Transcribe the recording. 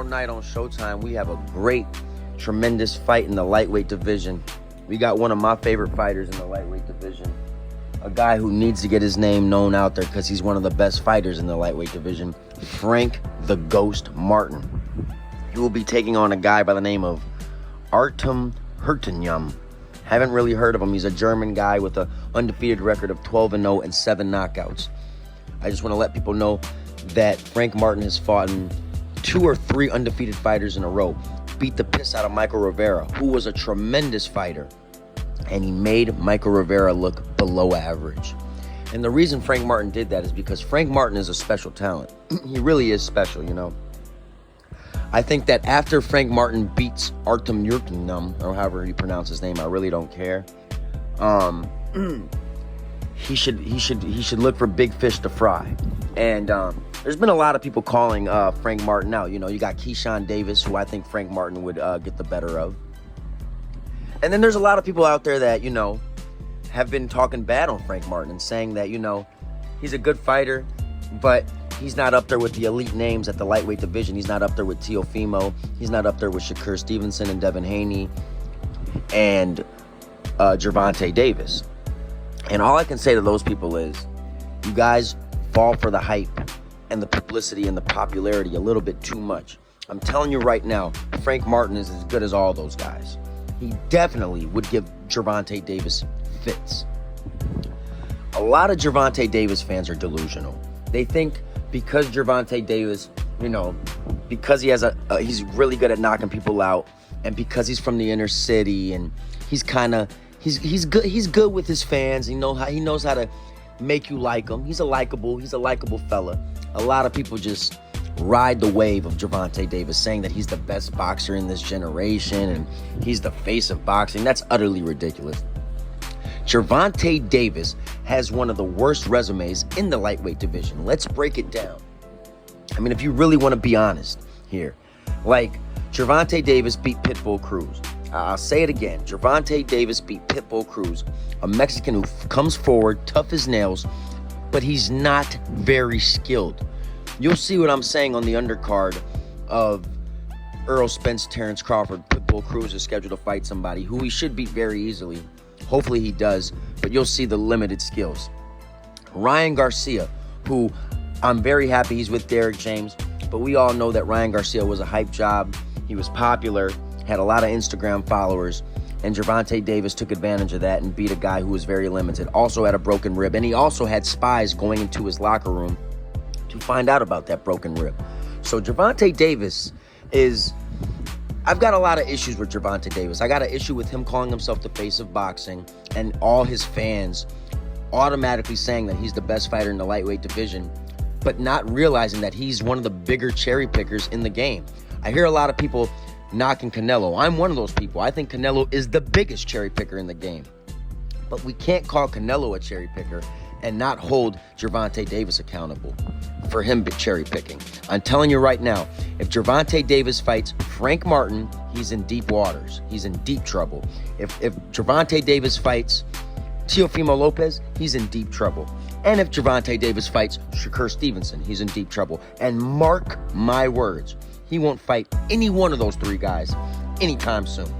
night on Showtime, we have a great, tremendous fight in the lightweight division. We got one of my favorite fighters in the lightweight division. A guy who needs to get his name known out there because he's one of the best fighters in the lightweight division, Frank the Ghost Martin. He will be taking on a guy by the name of Artem Harutyunyan. Haven't really heard of him. He's a German guy with an undefeated record of 12-0 and 7 knockouts. I just want to let people know that Frank Martin has fought in 2 or 3 undefeated fighters in a row. Beat the piss out of Michael Rivera, who was a tremendous fighter. And he made Michael Rivera look below average. And the reason Frank Martin did that is because Frank Martin is a special talent. He really is special, you know. I think that after Frank Martin beats Artem Harutyunyan, or however you pronounce his name, I really don't care. He should look for big fish to fry. And there's been a lot of people calling Frank Martin out. You know, you got Gervonta Davis, who I think Frank Martin would get the better of. And then there's a lot of people out there that, you know, have been talking bad on Frank Martin and saying that, you know, he's a good fighter, but he's not up there with the elite names at the lightweight division. He's not up there with Teofimo. He's not up there with Shakur Stevenson and Devin Haney and Gervonta Davis. And all I can say to those people is, you guys fall for the hype and the publicity and the popularity a little bit too much. I'm telling you right now, Frank Martin is as good as all those guys. He definitely would give Gervonta Davis fits. A lot of Gervonta Davis fans are delusional. They think because Gervonta Davis, you know, because he has he's really good at knocking people out, and because he's from the inner city, and he's good with his fans. He knows how to make you like him. He's a likable fella. A lot of people just ride the wave of Gervonta Davis, saying that he's the best boxer in this generation and he's the face of boxing. That's utterly ridiculous. Gervonta Davis has one of the worst resumes in the lightweight division. Let's break it down. I mean, if you really want to be honest here, like, Gervonta Davis beat Pitbull Cruz. I'll say it again. Gervonta Davis beat Pitbull Cruz, a Mexican who comes forward, tough as nails, but he's not very skilled. You'll see what I'm saying on the undercard of Errol Spence, Terrence Crawford. Pitbull Cruz is scheduled to fight somebody who he should beat very easily. Hopefully he does, but you'll see the limited skills. Ryan Garcia, who I'm very happy he's with Derek James, but we all know that Ryan Garcia was a hype job. He was popular, had a lot of Instagram followers, and Gervonta Davis took advantage of that and beat a guy who was very limited. Also had a broken rib, and he also had spies going into his locker room to find out about that broken rib. So Gervonta Davis is... I've got a lot of issues with Gervonta Davis. I got an issue with him calling himself the face of boxing and all his fans automatically saying that he's the best fighter in the lightweight division, but not realizing that he's one of the bigger cherry pickers in the game. I hear a lot of people knocking Canelo. I'm one of those people. I think Canelo is the biggest cherry picker in the game. But we can't call Canelo a cherry picker and not hold Gervonta Davis accountable for him cherry picking. I'm telling you right now, if Gervonta Davis fights Frank Martin, he's in deep waters. He's in deep trouble. If Gervonta Davis fights Teofimo Lopez, he's in deep trouble. And if Gervonta Davis fights Shakur Stevenson, he's in deep trouble. And mark my words, he won't fight any one of those 3 guys anytime soon.